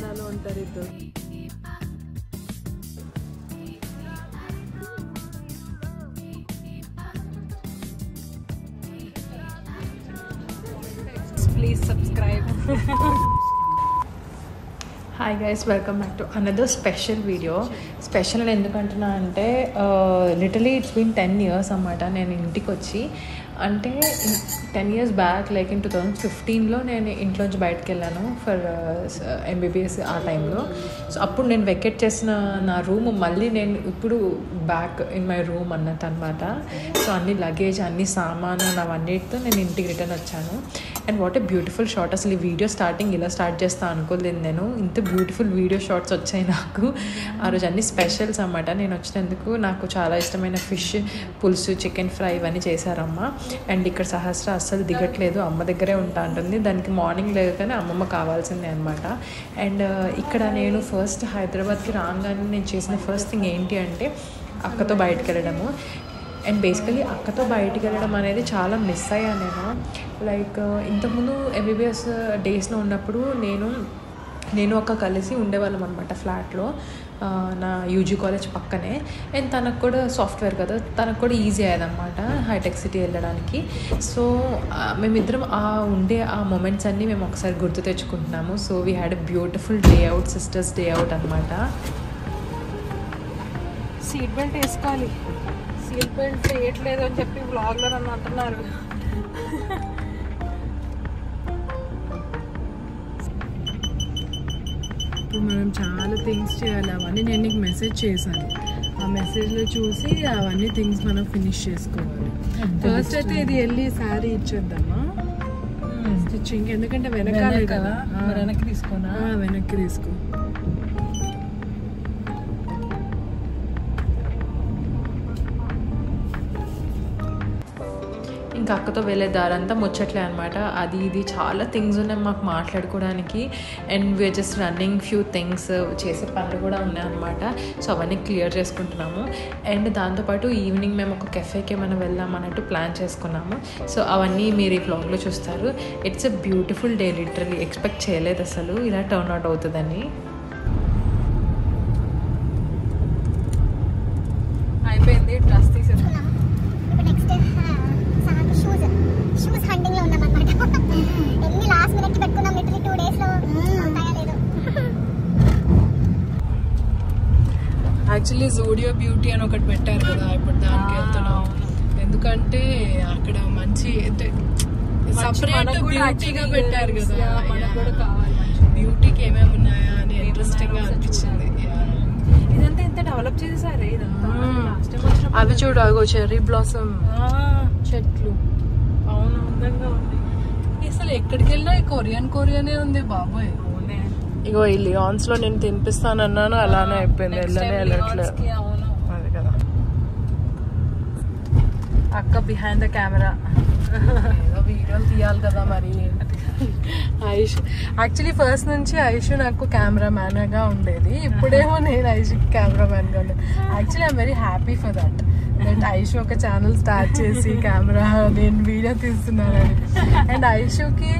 తెలంగాణలో ఉంటారు ఇద్దరు. Please subscribe. Hi guys, welcome back to another special video. Special అని ఎందుకంటున్నా అంటే లిటరలీ ఇట్స్ బీన్ 10 years అన్నమాట నేను ఇంటికి వచ్చి. అంటే 10 years బ్యాక్ లైక్ ఇన్ 2015లో నేను ఇంట్లోంచి బయటకు వెళ్ళాను ఫర్ MBBS ఆ టైంలో. సో అప్పుడు నేను వెకేట్ చేసిన నా రూమ్ మళ్ళీ నేను ఇప్పుడు బ్యాక్ ఇన్ మై రూమ్ అన్నట్టు అనమాట. సో అన్ని లగేజ్ అన్ని సామాను అవన్నిటితో నేను ఇంటికి రిటర్న్ వచ్చాను. And what a beautiful shot. అసలు ఈ వీడియో స్టార్టింగ్ ఇలా స్టార్ట్ చేస్తా అనుకోలేదు నేను. ఇంత బ్యూటిఫుల్ వీడియో షాట్స్ వచ్చాయి నాకు. ఆ రోజు అన్ని స్పెషల్స్ అన్నమాట. నేను వచ్చినందుకు నాకు చాలా ఇష్టమైన ఫిష్ పులుసు, చికెన్ ఫ్రై ఇవన్నీ చేశారమ్మ. అండ్ ఇక్కడ సహస్ర అస్సలు దిగట్లేదు, అమ్మ దగ్గరే ఉంటా ఉంటుంది. దానికి మార్నింగ్ లేకనే అమ్మమ్మ కావాల్సిందే అనమాట. అండ్ ఇక్కడ నేను ఫస్ట్ హైదరాబాద్కి రాగానే నేను చేసిన ఫస్ట్ థింగ్ ఏంటి అంటే అక్కతో బయటకు వెళ్ళడము. అండ్ బేసికలీ అక్కతో బయటికి వెళ్ళడం అనేది చాలా మిస్ అయ్యాను నేను. లైక్ ఇంతకుముందు MBBS డేస్లో ఉన్నప్పుడు నేను ఒక కలిసి ఉండేవాళ్ళం అనమాట ఫ్లాట్లో నా UG కాలేజ్ పక్కనే. అండ్ తనకు కూడా సాఫ్ట్వేర్ కదా, తనకు కూడా ఈజీ అయ్యేదన్నమాట హైటెక్ సిటీ వెళ్ళడానికి. సో మేమిద్దరం ఉండే ఆ మూమెంట్స్ అన్నీ మేము ఒకసారి గుర్తు తెచ్చుకుంటున్నాము. So we had a beautiful day out, sisters day out అనమాట. సీట్ బెల్ట్ వేసుకోవాలి, సీట్ బెల్ట్ వేయట్లేదు అని చెప్పి వ్లాగ్లో నన్ను అంటున్నారు. ఇప్పుడు మనం చాలా థింగ్స్ చేయాలి. అవన్నీ నేను నీకు మెసేజ్ చేశాను. ఆ మెసేజ్లో చూసి అవన్నీ థింగ్స్ మనం ఫినిష్ చేసుకోవాలి. ఫస్ట్ అయితే ఇది వెళ్ళి శారీ ఇచ్చేద్దామా స్టిచ్చింగ్, ఎందుకంటే వెనకాలే కదా. వెనక్కి తీసుకోనా? వెనక్కి తీసుకో. ఇంకా అక్కతో వెళ్ళే దారంతా ముచ్చట్లే అనమాట. అది ఇది చాలా థింగ్స్ ఉన్నాయి మాకు మాట్లాడుకోవడానికి. And we are just running few things, చేసే పనులు కూడా ఉన్నాయన్నమాట. సో అవన్నీ క్లియర్ చేసుకుంటున్నాము. అండ్ దాంతోపాటు ఈవినింగ్ మేము ఒక కెఫేకి మనం వెళ్దాం అన్నట్టు ప్లాన్ చేసుకున్నాము. సో అవన్నీ మీరు ఈ వ్లాగ్లో చూస్తారు. It's a beautiful day. Literally expect చేయలేదు అసలు ఇలా టర్న్ అవుట్ అవుతుందని. అయిపోయింది, డ్రెస్ తీసేసుకున్నాం. యాక్చువల్లీ జూడియో బ్యూటీ అని ఒకటి పెట్టారు కదా, ఇప్పుడు దానికి వెళ్తున్నాం. ఎందుకంటే అక్కడ మంచి సపరేట్ బ్యూటీగా పెట్టారు కదా, బ్యూటీకి ఏమేమి ఉన్నాయా అని ఇంట్రెస్టింగ్ గా అనిపించింది. ఇదంతా ఎంత డెవలప్ చేసేసారే ఇదంతా. అవి చూడు, అగో చెర్రీ బ్లాసమ్ చెట్లు. అవును, అందంగా ఉంది. అసలు ఎక్కడికి వెళ్ళినా కొరియనే ఉంది బాబోయ్. ఇగో ఈ లియాన్స్ లో నేను తినిపిస్తానన్నాను, అలానే అయిపోయింది. వెళ్ళట్లేదు అది కదా. అక్క బిహైండ్ ద కెమెరా వీడియోలు తీయాలి కదా మరి. ఐష్ యాక్చువల్లీ ఫస్ట్ నుంచి ఐషు నాకు కెమెరామ్యాన్ గా ఉండేది. ఇప్పుడేమో నేను ఐషుకి కెమెరామ్యాన్ గా ఉండేది. Actually I'm very happy for that Aishu ఒక ఛానల్ స్టార్ట్ చేసి కెమెరా నేను వీడియో తీస్తున్నానని. అండ్ ఐషుకి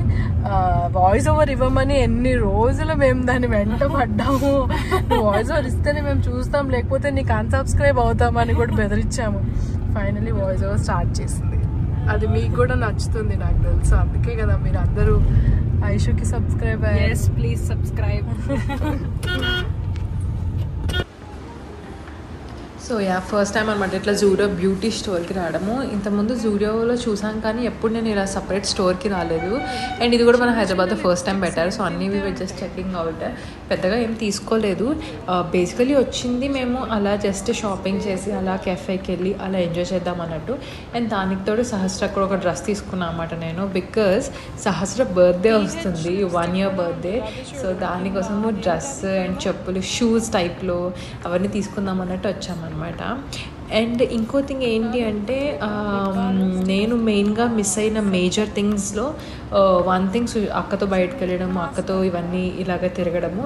వాయిస్ ఓవర్ ఇవ్వమని ఎన్ని రోజులు మేము దాన్ని వెంట పడ్డాము. వాయిస్ ఓవర్ ఇస్తేనే మేము చూస్తాం, లేకపోతే నీకు అన్సబ్స్క్రైబ్ అవుతామని కూడా బెదిరించాము. ఫైనలీ వాయిస్ ఓవర్ స్టార్ట్ చేసింది. అది మీకు కూడా నచ్చుతుంది నాకు తెలుసు. అందుకే కదా మీరు అందరూ ఐషుకి సబ్స్క్రైబ్ అయ్యారు. Please subscribe. So first time అనమాట ఇట్లా జూడియో బ్యూటీ స్టోర్కి రావడము. ఇంతకుముందు జూడియోలో చూసాం కానీ ఎప్పుడు నేను ఇలా సపరేట్ స్టోర్కి రాలేదు. అండ్ ఇది కూడా మన హైదరాబాద్లో ఫస్ట్ టైం పెట్టారు. సో అన్నీ వీ జస్ట్ చెకింగ్ అవుట్. పెద్దగా ఏం తీసుకోలేదు. బేసికలీ వచ్చింది మేము అలా జస్ట్ షాపింగ్ చేసి అలా కెఫేకి వెళ్ళి అలా ఎంజాయ్ చేద్దాం అన్నట్టు. అండ్ దానికి తోడు సహస్ర కూడా ఒక డ్రెస్ తీసుకున్నా అన్నమాట నేను. బికాజ్ సహస్ర బర్త్డే వస్తుంది, 1 year బర్త్డే. సో దానికోసము డ్రెస్ అండ్ చెప్పులు, షూస్ టైప్లో అవన్నీ తీసుకుందాం అన్నట్టు వచ్చామన్నమాట. అండ్ ఇంకో థింగ్ ఏంటి అంటే నేను మెయిన్గా మిస్ అయిన మేజర్ థింగ్స్లో వన్ థింగ్స్ అక్కతో బయటకు వెళ్ళడము, అక్కతో ఇవన్నీ ఇలాగ తిరగడము.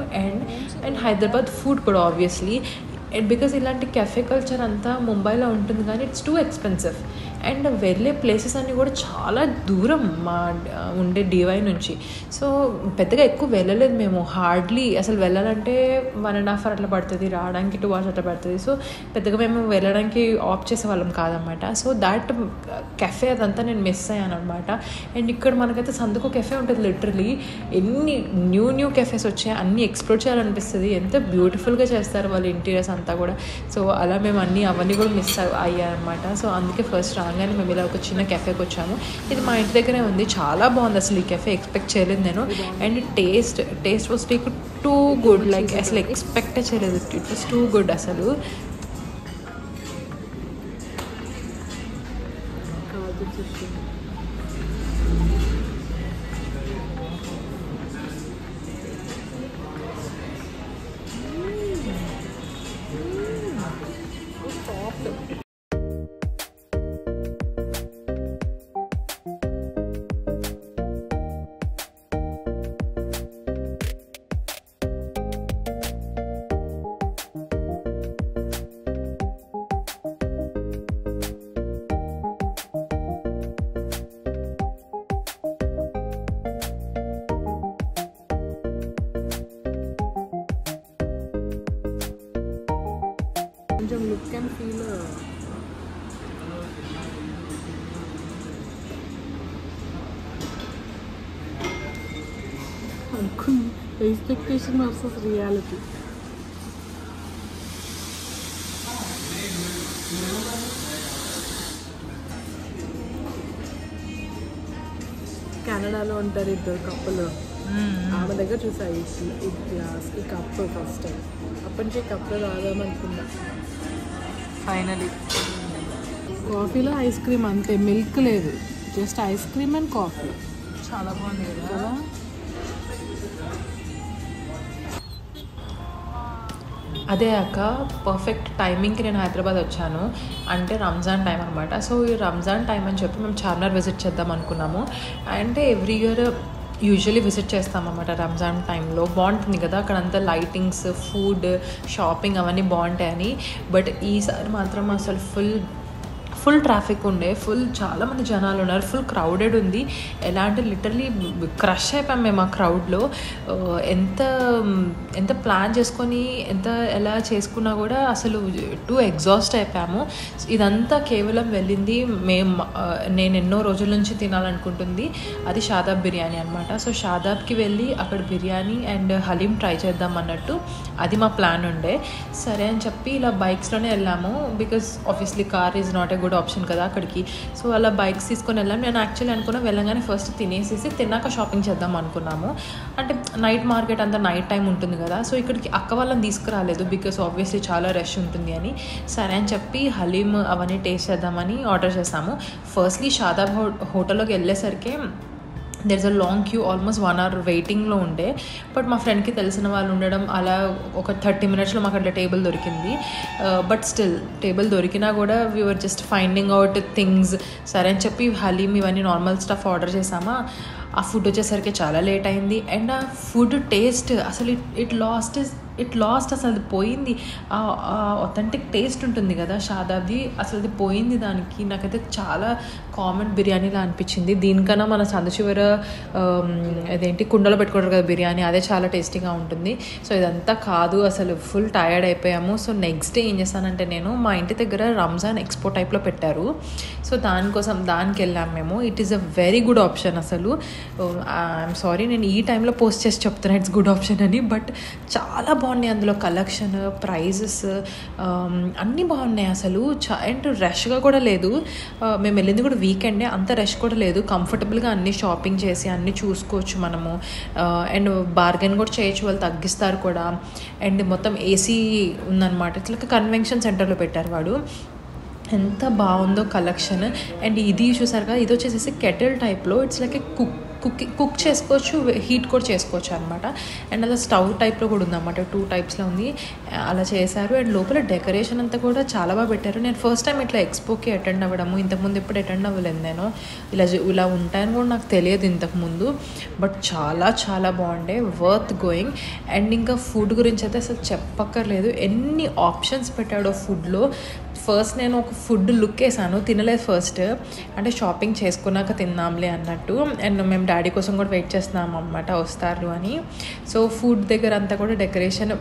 అండ్ హైదరాబాద్ ఫుడ్ కూడా ఆబ్వియస్లీ. బికాజ్ ఇలాంటి కెఫే కల్చర్ అంతా ముంబైలో ఉంటుంది కానీ ఇట్స్ టూ ఎక్స్పెన్సివ్. అండ్ వెళ్ళే ప్లేసెస్ అన్నీ కూడా చాలా దూరం మా ఉండే డివై నుంచి. సో పెద్దగా ఎక్కువ వెళ్ళలేదు మేము, హార్డ్లీ అసలు వెళ్ళాలంటే 1.5 hours అట్లా పడుతుంది, రావడానికి 2 hours అట్లా పడుతుంది. సో పెద్దగా మేము వెళ్ళడానికి ఆప్ట్ చేసే వాళ్ళం కాదనమాట. సో దాట్ కెఫే అదంతా నేను మిస్ అయ్యాను అనమాట. అండ్ ఇక్కడ మనకైతే సందుకు కెఫే ఉంటుంది, లిటరలీ ఎన్ని న్యూ కెఫేస్ వచ్చాయి, అన్నీ ఎక్స్ప్లోర్ చేయాలనిపిస్తుంది. ఎంత బ్యూటిఫుల్గా చేస్తారు వాళ్ళ ఇంటీరియర్స్ అంతా కూడా. సో అలా మేము అవన్నీ కూడా మిస్ అయ్యాయన్నమాట. సో అందుకే ఫస్ట్ రాగానే మేము ఇలా ఒక చిన్న కెఫేకి వచ్చాము. ఇది మా ఇంటి దగ్గరే ఉంది, చాలా బాగుంది అసలు ఈ కెఫే, ఎక్స్పెక్ట్ చేయలేదు నేను. And taste was too good, like అసలు ఎక్స్పెక్టే చేయలేదు, ఇట్ వాస్ టూ గుడ్ అసలు. కొంచెం లుక్ అండ్ ఫీల్ అనుకుని ఎక్స్పెక్టేషన్ వర్సెస్ రియాలిటీ. కెనడాలో ఉంటారు ఇద్దరు కప్పులు, ఆమె దగ్గర చూసా ఈ గ్లాస్, ఈ కప్పు ఫస్ట్ టైం. అప్పటి నుంచి కప్పు రాదామనుకున్నా. ఫైనలీ కాఫీలో ఐస్ క్రీమ్ అంతే, మిల్క్ లేదు, just ice cream and coffee. చాలా బాగుంది కదా. అదే అక్క పర్ఫెక్ట్ టైమింగ్కి నేను హైదరాబాద్ వచ్చాను, అంటే రంజాన్ టైం అనమాట. సో ఈ రంజాన్ టైం అని చెప్పి మేము చార్మినార్ విజిట్ చేద్దాం అనుకున్నాము. అంటే ఎవ్రీ ఇయర్ యూజువల్లీ విజిట్ చేస్తామన్నమాట రంజాన్ టైంలో. బాగుంటుంది కదా అక్కడ అంతా, లైటింగ్స్, ఫుడ్, షాపింగ్ అవన్నీ బాగుంటాయని. బట్ ఈసారి మాత్రం అసలు ఫుల్ ట్రాఫిక్ ఉండే, చాలామంది జనాలు ఉన్నారు, ఫుల్ క్రౌడెడ్ ఉంది. ఎలా అంటే లిటరలీ క్రష్ అయిపోయాం మేము ఆ క్రౌడ్లో. ఎంత ప్లాన్ చేసుకొని ఎలా చేసుకున్నా కూడా అసలు టూ ఎగ్జాస్ట్ అయిపోయాము. ఇదంతా కేవలం వెళ్ళింది నేను ఎన్నో రోజుల నుంచి తినాలనుకుంటుంది అది షాదాబ్ బిర్యానీ అనమాట. సో షాదాబ్కి వెళ్ళి అక్కడ బిర్యానీ అండ్ హలీం ట్రై చేద్దాం అన్నట్టు అది మా ప్లాన్ ఉండే. సరే అని చెప్పి ఇలా బైక్స్లోనే వెళ్ళాము, because obviously car is not a good option కదా అక్కడికి. సో అలా బైక్స్ తీసుకొని వెళ్ళాం. నేను యాక్చువల్లీ అనుకున్నా వెళ్ళగానే ఫస్ట్ తినేసేసి తిన్నాక షాపింగ్ చేద్దాం అనుకున్నాము. అంటే నైట్ మార్కెట్ అంతా నైట్ టైం ఉంటుంది కదా. సో ఇక్కడికి అక్క వాళ్ళని తీసుకురాలేదు, బికాస్ ఆబ్వియస్లీ చాలా రష్ ఉంటుంది అని. సరే అని చెప్పి హలీం అవన్నీ టేస్ట్ చేద్దామని ఆర్డర్ చేసాము. ఫస్ట్లీ షాదాబ్ హోటల్లోకి వెళ్ళేసరికి there is a long queue, almost 1 hour వెయిటింగ్లో ఉండే. బట్ మా ఫ్రెండ్కి తెలిసిన వాళ్ళు ఉండడం అలా ఒక 30 minutesలో మాకు అట్లా టేబుల్ దొరికింది. బట్ స్టిల్ టేబుల్ దొరికినా కూడా we are just finding out things. సరే అని చెప్పి హలీం ఇవన్నీ నార్మల్ స్టఫ్ ఆర్డర్ చేసామా. ఆ ఫుడ్ వచ్చేసరికి చాలా లేట్ అయింది. అండ్ ఆ ఫుడ్ టేస్ట్ అసలు ఇట్ లాస్ట్ అసలు అది పోయింది. ఒథెంటిక్ టేస్ట్ ఉంటుంది కదా షాదాబ్ది, అసలు అది పోయింది దానికి. నాకైతే చాలా కామన్ బిర్యానీలా అనిపించింది. దీనికన్నా మన సందచివర అదేంటి కుండలో పెట్టుకుంటారు కదా బిర్యానీ, అదే చాలా టేస్టీగా ఉంటుంది. సో ఇదంతా కాదు, అసలు ఫుల్ టయర్డ్ అయిపోయాము. సో నెక్స్ట్ డే ఏం చేశానంటే, నేను మా ఇంటి దగ్గర రంజాన్ ఎక్స్పో టైప్లో పెట్టారు. సో దానికి వెళ్ళాము మేము. It is a very good option అసలు. ఐఎమ్ సారీ నేను ఈ టైంలో పోస్ట్ చేసి చెప్తున్నా ఇట్స్ గుడ్ ఆప్షన్ అని, బట్ చాలా బాగున్నాయి అందులో కలెక్షన్, ప్రైజెస్ అన్నీ బాగున్నాయి అసలు. అండ్ రష్గా కూడా లేదు. మేము వెళ్ళింది కూడా వీకెండే, అంత రష్ కూడా లేదు. కంఫర్టబుల్గా అన్నీ షాపింగ్ చేసి అన్నీ చూసుకోవచ్చు మనము. అండ్ బార్గెన్ కూడా చేయొచ్చు, వాళ్ళు తగ్గిస్తారు కూడా. అండ్ మొత్తం ఏసీ ఉందన్నమాట. ఇట్లా కన్వెన్షన్ సెంటర్లో పెట్టారు వాడు. ఎంత బాగుందో కలెక్షన్. అండ్ ఇది చూసారు కదా, ఇది వచ్చేసేసి కెటిల్ టైప్లో, ఇట్స్ లైక్ ఏ కుక్ చేసుకోవచ్చు, హీట్ కూడా చేసుకోవచ్చు అనమాట. అండ్ అలా స్టవ్ టైప్లో కూడా ఉందన్నమాట, 2 typesలో ఉంది. అలా చేశారు. అండ్ లోపల డెకరేషన్ అంతా కూడా చాలా బాగా పెట్టారు. నేను ఫస్ట్ టైం ఇట్లా ఎక్స్పోకి అటెండ్ అవ్వడము, ఇంతకుముందు ఎప్పుడు అటెండ్ అవ్వలేదు నేను. ఇలా ఉంటాయని కూడా నాకు తెలియదు ఇంతకుముందు. బట్ చాలా చాలా బాగుండే, వర్త్ గోయింగ్. అండ్ ఇంకా ఫుడ్ గురించి అయితే అసలు చెప్పక్కర్లేదు, ఎన్ని ఆప్షన్స్ పెట్టాడో ఫుడ్లో. ఫస్ట్ నేను ఒక ఫుడ్ లుక్ వేసాను, తినలేదు ఫస్ట్, అంటే షాపింగ్ చేసుకున్నాక తిందాంలే అన్నట్టు. అండ్ మేము డాడీ కోసం కూడా వెయిట్ చేస్తున్నాం అన్నమాట, వస్తారు అని. సో ఫుడ్ దగ్గర అంతా కూడా డెకరేషన్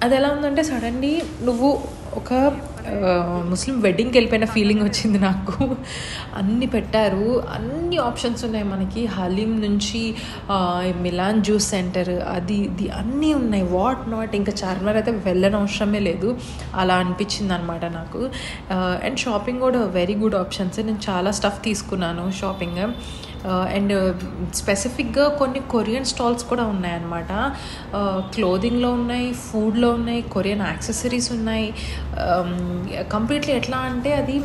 అది ఎలా ఉందంటే సడన్లీ నువ్వు ఒక ముస్లిం వెడ్డింగ్కి వెళ్ళిపోయిన ఫీలింగ్ వచ్చింది నాకు. అన్నీ పెట్టారు, అన్ని ఆప్షన్స్ ఉన్నాయి మనకి, హలీం నుంచి మిలాన్ జ్యూస్ సెంటర్ అది ఇది అన్నీ ఉన్నాయి, వాట్ నాట్. ఇంకా చార్మినార్ అయితే వెళ్ళని అవసరమే లేదు, అలా అనిపించింది అనమాట నాకు. అండ్ షాపింగ్ కూడా వెరీ గుడ్ ఆప్షన్స్, నేను చాలా స్టఫ్ తీసుకున్నాను షాపింగ్. అండ్ స్పెసిఫిక్గా కొన్ని కొరియన్ స్టాల్స్ కూడా ఉన్నాయన్నమాట, క్లోదింగ్లో ఉన్నాయి, ఫుడ్లో ఉన్నాయి, కొరియన్ యాక్సెసరీస్ ఉన్నాయి. కంప్లీట్లీ ఎట్లా అంటే అది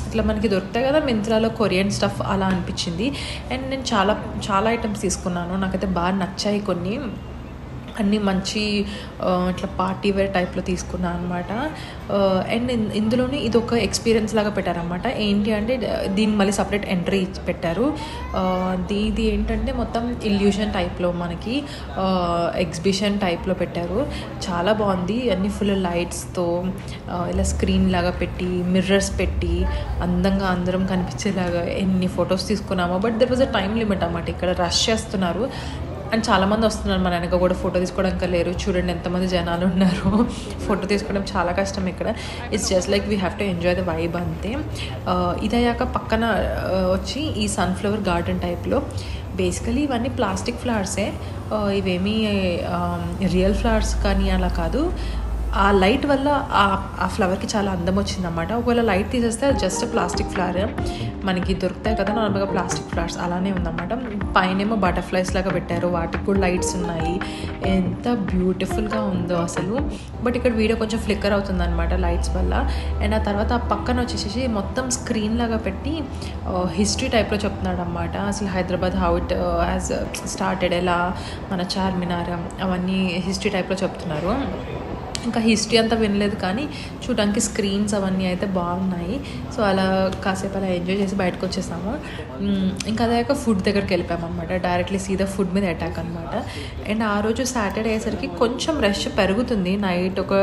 ఇట్లా మనకి దొరుకుతాయి కదా మింత్రాలో కొరియన్ స్టఫ్, అలా అనిపించింది. అండ్ నేను చాలా చాలా ఐటమ్స్ తీసుకున్నాను, నాకైతే బాగా నచ్చాయి కొన్ని, అన్నీ మంచి ఇట్లా పార్టీ వేర్ టైప్లో తీసుకున్నాను అనమాట. అండ్ ఇందులోనే ఇది ఒక ఎక్స్పీరియన్స్ లాగా పెట్టారనమాట. ఏంటి అంటే దీన్ని మళ్ళీ సపరేట్ ఎంట్రీ పెట్టారు. ఇది ఏంటంటే మొత్తం ఇల్యూషన్ టైప్లో మనకి ఎగ్జిబిషన్ టైప్లో పెట్టారు, చాలా బాగుంది. అన్నీ ఫుల్ లైట్స్తో ఇలా స్క్రీన్ లాగా పెట్టి మిర్రర్స్ పెట్టి అందంగా అందరం కనిపించేలాగా ఎన్ని ఫొటోస్ తీసుకున్నామో. But there was a time limit అన్నమాట, ఇక్కడ రష్ చేస్తున్నారు అండ్ చాలామంది వస్తున్నారు. మన వెనక కూడా ఫోటో తీసుకోవడానికి లేరు, చూడండి ఎంతమంది జనాలు ఉన్నారు. ఫోటో తీసుకోవడం చాలా కష్టం ఇక్కడ. It's just like we have to enjoy the vibe అంతే. ఇదయ్యాక పక్కన వచ్చి ఈ సన్ఫ్లవర్ గార్డెన్ టైప్లో, బేసికలీ ఇవన్నీ ప్లాస్టిక్ ఫ్లవర్సే, ఇవేమీ రియల్ ఫ్లవర్స్ కానీ అలా కాదు. ఆ లైట్ వల్ల ఆ ఫ్లవర్కి చాలా అందం వచ్చిందన్నమాట. ఒకవేళ లైట్ తీసేస్తే జస్ట్ ప్లాస్టిక్ ఫ్లవర్ మనకి దొరుకుతాయి కదా నార్మల్గా ప్లాస్టిక్ ఫ్లవర్స్, అలానే ఉందన్నమాట. పైనేమో బటర్ఫ్లైస్ లాగా పెట్టారు, వాటికి కూడా లైట్స్ ఉన్నాయి, ఎంత బ్యూటిఫుల్గా ఉందో అసలు. బట్ ఇక్కడ వీడియో కొంచెం ఫ్లిక్కర్ అవుతుంది అనమాట లైట్స్ వల్ల. అండ్ ఆ తర్వాత ఆ పక్కన వచ్చేసి మొత్తం స్క్రీన్ లాగా పెట్టి హిస్టరీ టైప్లో చెప్తున్నాడు అనమాట. అసలు Hyderabad how it has started, ఎలా మన చార్మినార్, అవన్నీ హిస్టరీ టైప్లో చెప్తున్నారు. ఇంకా హిస్టరీ అంతా వినలేదు కానీ చూడడానికి స్క్రీన్స్ అవన్నీ అయితే బాగున్నాయి. సో అలా కాసేపు అలా ఎంజాయ్ చేసి బయటకు వచ్చేసాము. ఇంకా అదాక ఫుడ్ దగ్గరికి వెళ్ళిపోయాము అనమాట, డైరెక్ట్లీ సీదా ఫుడ్ మీద అటాక్ అనమాట. అండ్ ఆ రోజు సాటర్డే అయ్యేసరికి కొంచెం రష్ పెరుగుతుంది, నైట్ ఒక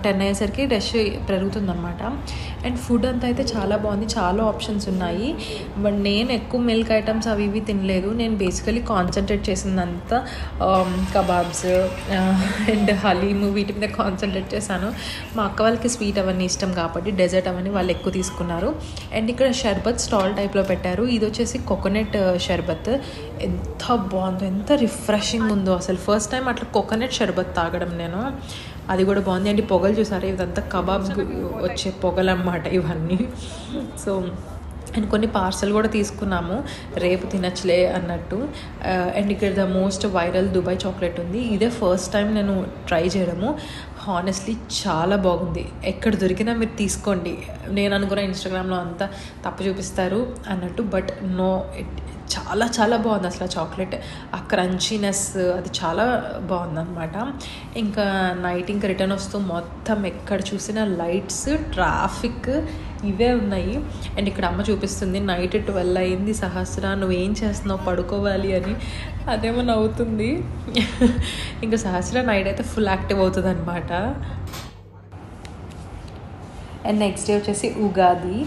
10 అయ్యేసరికి రష్ పెరుగుతుంది అనమాట. అండ్ ఫుడ్ అంతా అయితే చాలా బాగుంది, చాలా ఆప్షన్స్ ఉన్నాయి. బట్ నేను ఎక్కువ మిల్క్ ఐటమ్స్ అవి ఇవి తినలేదు, నేను బేసికలీ కాన్సన్ట్రేట్ చేసిందంతా కబాబ్స్ అండ్ హలీము వీటి మీద కాన్సన్ట్రేట్ చేశాను. మా అక్క వాళ్ళకి స్వీట్ అవన్నీ ఇష్టం కాబట్టి డెజర్ట్ అవన్నీ వాళ్ళు ఎక్కువ తీసుకున్నారు. అండ్ ఇక్కడ షర్బత్ స్టాల్ టైప్లో పెట్టారు, ఇది వచ్చేసి కోకోనట్ షర్బత్, ఎంత బాగుందో, ఎంత రిఫ్రెషింగ్ ఉందో అసలు. ఫస్ట్ టైం అట్లా కోకోనట్ షర్బత్ తాగడం నేను, అది కూడా బాగుంది. అండ్ ఈ పొగలు చూసారు, ఇదంతా కబాబ్స్ వచ్చే పొగలు అన్నమాట ఇవన్నీ. సో అండ్ కొన్ని పార్సల్ కూడా తీసుకున్నాము, రేపు తినచ్చులే అన్నట్టు. అండ్ ఇక్కడ the most viral Dubai chocolate ఉంది, ఇదే ఫస్ట్ టైం నేను ట్రై చేయడము. హానెస్ట్లీ చాలా బాగుంది, ఎక్కడ దొరికినా మీరు తీసుకోండి. నేను అనుకున్న ఇన్స్టాగ్రామ్లో అంతా తప్పు చూపిస్తారు అన్నట్టు, బట్ నో, చాలా చాలా బాగుంది అసలు ఆ చాక్లెట్, ఆ క్రంచీనెస్ అది చాలా బాగుందన్నమాట. ఇంకా నైట్ ఇంకా రిటర్న్ వస్తూ మొత్తం ఎక్కడ చూసినా లైట్స్, ట్రాఫిక్ ఇవే ఉన్నాయి. అండ్ ఇక్కడ అమ్మ చూపిస్తుంది నైట్ 12 అయింది, సహస్ర నువ్వేం చేస్తున్నావు, పడుకోవాలి అని. అదేమో నవ్వుతుంది. ఇంకా సహస్ర నైట్ అయితే ఫుల్ యాక్టివ్ అవుతుంది అనమాట. అండ్ నెక్స్ట్ డే వచ్చేసి ఉగాది.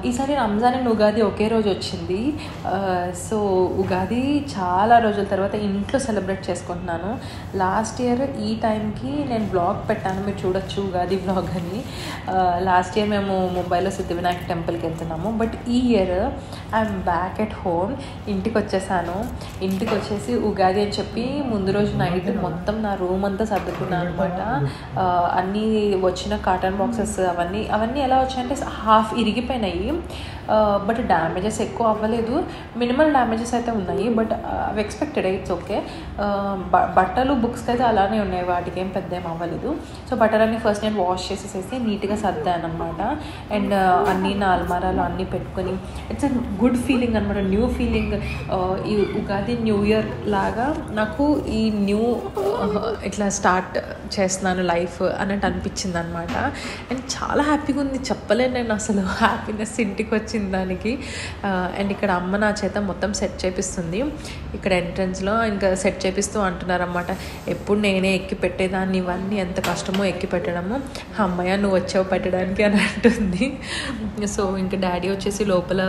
ఈసారి రంజాన్ అండ్ ఉగాది ఒకే రోజు వచ్చింది. సో ఉగాది చాలా రోజుల తర్వాత ఇంట్లో సెలబ్రేట్ చేసుకుంటున్నాను. లాస్ట్ ఇయర్ ఈ టైంకి నేను బ్లాగ్ పెట్టాను, మీరు చూడొచ్చు ఉగాది బ్లాగ్ అని. లాస్ట్ ఇయర్ మేము ముంబైలో సిద్ధివినాయక టెంపుల్కి వెళ్తున్నాము. బట్ ఈ year I'm back at home, ఇంటికి వచ్చేసాను. ఇంటికి వచ్చేసి ఉగాది అని చెప్పి ముందు రోజు నైట్ మొత్తం నా రూమ్ అంతా సర్దుకున్నాను అనమాట. అన్నీ వచ్చిన కాటన్ బాక్సెస్ అవన్నీ ఎలా వచ్చాయంటే హాఫ్ ఇరిగిపోయి, బట్ డ్యామేజెస్ ఎక్కువ అవ్వలేదు, మినిమల్ డ్యామేజెస్ అయితే ఉన్నాయి. బట్ అవి ఎక్స్పెక్టెడ్, ఇట్స్ ఓకే. బట్టలు బుక్స్కి అయితే అలానే ఉన్నాయి, వాటికి ఏం పెద్ద ఏం అవ్వలేదు. సో బట్టలన్నీ ఫస్ట్ నేను వాష్ చేసేసేసి నీట్గా సర్దాను అనమాట. అండ్ అన్నీ నా అల్మారాలో అన్నీ పెట్టుకొని, ఇట్స్ ఎ గుడ్ ఫీలింగ్ అనమాట, న్యూ ఫీలింగ్. ఈ ఉగాది న్యూ ఇయర్ లాగా నాకు ఈ ఇట్లా స్టార్ట్ చేస్తున్నాను లైఫ్ అన్నట్టు అనిపించింది అనమాట. అండ్ చాలా హ్యాపీగా ఉంది, చెప్పలేను నేను అసలు. హ్యాపీ హ్యాపీనెస్ ఇంటికి వచ్చిన దానికి. అండ్ ఇక్కడ అమ్మ నా చేత మొత్తం సెట్ చేపిస్తుంది. ఇక్కడ ఎంట్రన్స్లో ఇంకా సెట్ చేపిస్తూ అంటున్నారన్నమాట, ఎప్పుడు నేనే ఎక్కి పెట్టేదాన్ని, ఇవన్నీ ఎంత కష్టమో ఎక్కి పెట్టడము, అమ్మయ్య నువ్వు వచ్చావు పెట్టడానికి అని అంటుంది. సో ఇంకా డాడీ వచ్చేసి లోపల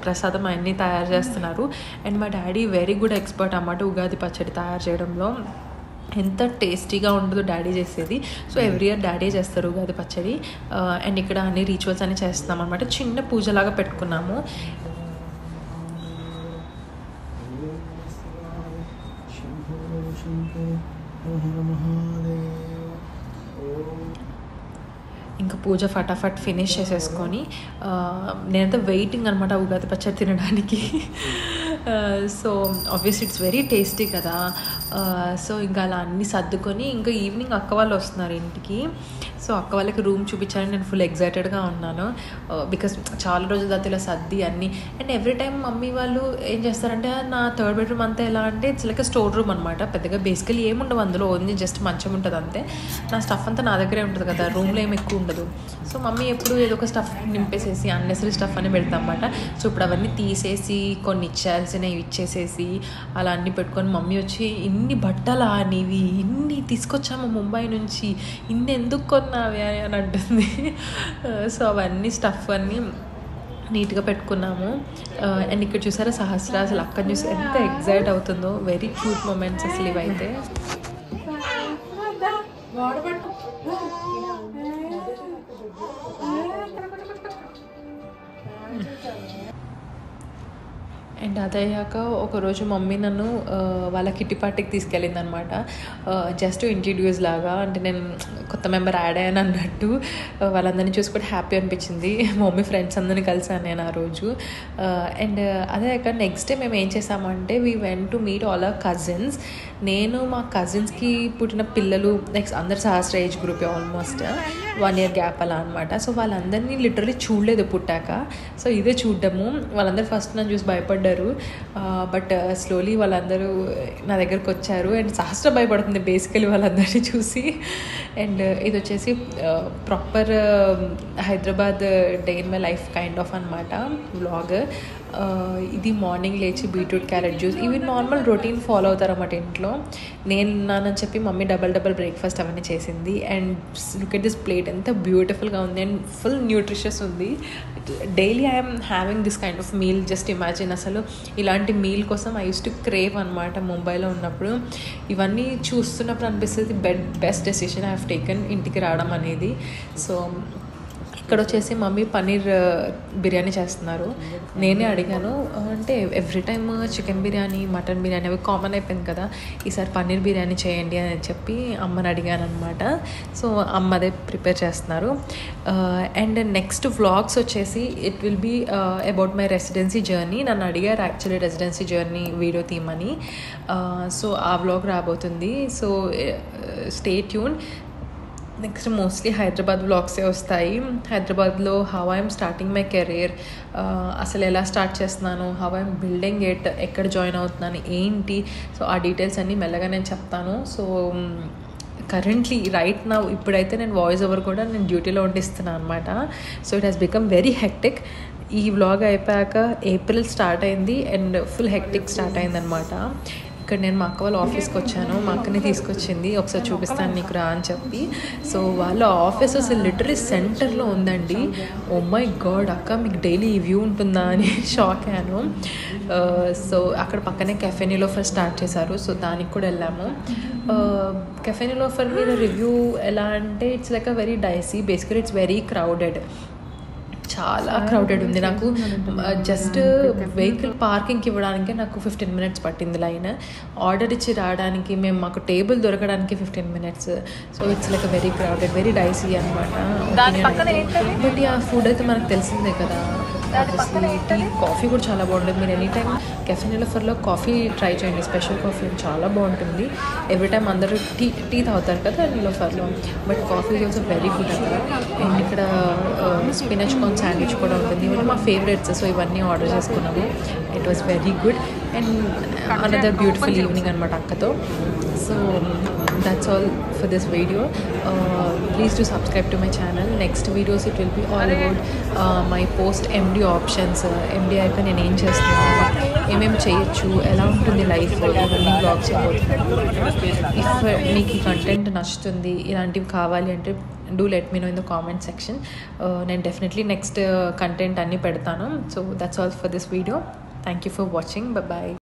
ప్రసాదం అన్నీ తయారు చేస్తున్నారు. అండ్ మా డాడీ వెరీ గుడ్ ఎక్స్పర్ట్ అన్నమాట ఉగాది పచ్చడి తయారు చేయడంలో. ఎంత టేస్టీగా ఉండదు డాడీ చేసేది. సో ఎవ్రీ ఇయర్ డాడీ చేస్తారు ఉగాది పచ్చడి. అండ్ ఇక్కడ అన్ని రిచువల్స్ అన్ని చేస్తున్నాం అనమాట. చిన్న పూజలాగా పెట్టుకున్నాము. ఇంకా పూజ ఫటాఫట్ ఫినిష్ చేసేసుకొని నేనంతా వెయిటింగ్ అనమాట ఉగాది పచ్చడి తినడానికి. So obviously it's very tasty కదా. సో ఇంకా అలా అన్నీ సర్దుకొని ఇంకా ఈవినింగ్ అక్క వాళ్ళు వస్తున్నారు ఇంటికి. సో అక్క వాళ్ళకి రూమ్ చూపించాలని నేను ఫుల్ ఎగ్జైటెడ్గా ఉన్నాను. బికాస్ చాలా రోజుల తర్వాత ఇలా సర్ది అన్నీ. అండ్ ఎవ్రీ టైం మమ్మీ వాళ్ళు ఏం చేస్తారంటే, నా థర్డ్ బెడ్రూమ్ అంతా ఎలా అంటే ఇట్స్ లైక్ స్టోర్ రూమ్ అనమాట. పెద్దగా బేసికలీ ఏముండవు అందులో, ఓన్లీ జస్ట్ మంచం ఉంటుంది అంతే. నా స్టఫ్ అంతా నా దగ్గరే ఉంటుంది కదా, రూమ్లో ఏమి ఎక్కువ ఉండదు. సో మమ్మీ ఎప్పుడు ఏదో ఒక స్టఫ్ నింపేసేసి అన్నెసరీ స్టఫ్ అని పెడతాం అన్నమాట. సో ఇప్పుడు అవన్నీ తీసేసి కొన్ని ఇచ్చేయాల్సినవి ఇచ్చేసేసి అలా అన్నీ పెట్టుకొని మమ్మీ వచ్చి, ఇన్ని బట్టలా నీవి, ఇన్ని తీసుకొచ్చాము ముంబై నుంచి, ఇన్ని ఎందుకు కొన్నావి అని అంటుంది. సో అవన్నీ స్టఫ్ అన్నీ నీట్గా పెట్టుకున్నాము. అండ్ ఇక్కడ చూసారా సహస్ర, అసలు అక్కడ చూసి ఎంత ఎగ్జైట్ అవుతుందో. వెరీ క్యూట్ మూమెంట్స్ అసలు ఇవైతే. అండ్ అదయ్యాక ఒకరోజు మమ్మీ నన్ను వాళ్ళ కిట్టి పార్టీకి తీసుకెళ్ళింది అనమాట. జస్ట్ ఇంట్రడ్యూస్ లాగా, అంటే నేను కొత్త మెంబర్ యాడ్ అయ్యాను అన్నట్టు. వాళ్ళందరినీ చూసి కూడా హ్యాపీ అనిపించింది. మమ్మీ ఫ్రెండ్స్ అందరినీ కలిసాను నేను ఆ రోజు. అండ్ అదయ్యాక నెక్స్ట్ డే మేము ఏం చేసామంటే, we went to meet all our cousins. నేను మా కజిన్స్కి పుట్టిన పిల్లలు నెక్స్ట్ అందరు సహస్ర ఏజ్ గ్రూపే, ఆల్మోస్ట్ 1 year గ్యాప్ అలా అనమాట. సో వాళ్ళందరినీ లిటరలీ చూడలేదు పుట్టాక. సో ఇదే చూడ్డము. వాళ్ళందరూ ఫస్ట్ నన్ను చూసి భయపడ్డారు. బట్ స్లోలీ వాళ్ళందరూ నా దగ్గరకు వచ్చారు. అండ్ సహస్ర భయపడుతుంది బేసికలీ వాళ్ళందరినీ చూసి. అండ్ ఇది వచ్చేసి proper Hyderabad day in my life kind of అనమాట వ్లాగ్. ఇది మార్నింగ్ లేచి బీట్రూట్ క్యారెట్ జ్యూస్, ఇవి నార్మల్ రొటీన్ ఫాలో అవుతారన్నమాట ఇంట్లో. నేను నానని చెప్పి మమ్మీ డబల్ బ్రేక్ఫాస్ట్ అవన్నీ చేసింది. And look at this plate, ఎంత బ్యూటిఫుల్గా ఉంది అండ్ ఫుల్ న్యూట్రిషియస్ ఉంది. Daily I'm having this kind of meal. Just imagine, అసలు ఇలాంటి మీల్ కోసం ఐ యూస్ టు క్రేవ్ అనమాట ముంబైలో ఉన్నప్పుడు. ఇవన్నీ చూస్తున్నప్పుడు అనిపిస్తుంది best decision I have taken ఇంటికి రావడం అనేది. సో ఇక్కడ వచ్చేసి మమ్మీ పన్నీర్ బిర్యానీ చేస్తున్నారు. నేనే అడిగాను, అంటే every time chicken biryani, mutton biryani అవి కామన్ అయిపోయింది కదా, ఈసారి పన్నీర్ బిర్యానీ చేయండి అని చెప్పి అమ్మని అడిగాను అనమాట. సో అమ్మ అదే ప్రిపేర్ చేస్తున్నారు. అండ్ నెక్స్ట్ వ్లాగ్స్ వచ్చేసి it will be about my residency journey. నన్ను అడిగారు యాక్చువల్లీ రెసిడెన్సీ జర్నీ వీడియో తీయమని. సో ఆ వ్లాగ్ రాబోతుంది. So stay tune. Next mostly Hyderabad వ్లాగ్సే వస్తాయి. హైదరాబాద్లో how I'm starting my career, అసలు ఎలా స్టార్ట్ చేస్తున్నాను, హౌ ఐఎమ్ బిల్డింగ్ ఇట్, ఎక్కడ జాయిన్ అవుతున్నాను ఏంటి, సో ఆ డీటెయిల్స్ అన్నీ మెల్లగా నేను చెప్తాను. సో కరెంట్లీ రైట్ నా ఇప్పుడైతే నేను వాయిస్ ఓవర్ కూడా నేను డ్యూటీలో ఉండిస్తున్నాను అనమాట. So it has become very hectic. ఈ వ్లాగ్ అయిపోయాక ఏప్రిల్ స్టార్ట్ అయింది అండ్ ఫుల్ హెక్టిక్ స్టార్ట్ అయిందనమాట. ఇక్కడ నేను మా అక్క వాళ్ళ ఆఫీస్కి వచ్చాను. మా అక్కని తీసుకొచ్చింది, ఒకసారి చూపిస్తాను నీకు రా అని చెప్పి. సో వాళ్ళ ఆఫీస్ అసలు లిటరలీ సెంటర్లో ఉందండి. ఓ మై గాడ్, అక్క మీకు డైలీ ఈ వ్యూ ఉంటుందా అని షాక్ అయ్యాను. సో అక్కడ పక్కనే కెఫే నిలోఫర్ స్టార్ట్ చేశారు. సో దానికి కూడా వెళ్ళాము. కెఫే నిలోఫర్ మీద రివ్యూ ఎలా అంటే, it's like a very dicey. Basically it's very crowded, చాలా క్రౌడెడ్ ఉంది. నాకు జస్ట్ వెహికల్ పార్కింగ్కి ఇవ్వడానికి నాకు 15 minutes పట్టింది లైన్. ఆర్డర్ ఇచ్చి రావడానికి మాకు టేబుల్ దొరకడానికి 15 minutes. So it's like very crowded, very daisy అనమాట. బట్ ఆ ఫుడ్ అయితే మనకు తెలిసిందే కదా. టీ, కాఫీ కూడా చాలా బాగుంటుంది. మీరు ఎనీ టైం కెఫే నిలోఫర్లో కాఫీ ట్రై చేయండి, స్పెషల్ కాఫీ చాలా బాగుంటుంది. ఎవ్రీ టైం అందరూ టీ తాగుతారు కదా నిలోఫర్లో, but coffee is also very good అక్కడ. అండ్ ఇక్కడ స్పినచ్ కార్న్ శాండ్విచ్ కూడా ఉంటుంది. ఇవన్నీ మా ఫేవరెట్స్. సో ఇవన్నీ ఆర్డర్ చేసుకున్నాము. It was very good. And another beautiful evening అనమాట అక్కతో. So that's all for this video. Please do subscribe to my channel. Next videos it will be all about my post MD options. MD అయిపోయి నేను ఏం చేస్తున్నాను, ఏమేమి చేయొచ్చు, ఎలా ఉంటుంది లైఫ్, ఇవన్నీ బ్లాగ్స్ ఇఫ్ మీకు ఈ కంటెంట్ నచ్చుతుంది, ఇలాంటివి కావాలి అంటే do let me know in the comment section. నేను డెఫినెట్లీ నెక్స్ట్ కంటెంట్ అన్నీ పెడతాను. So that's all for this video. Thank you for watching. Bye.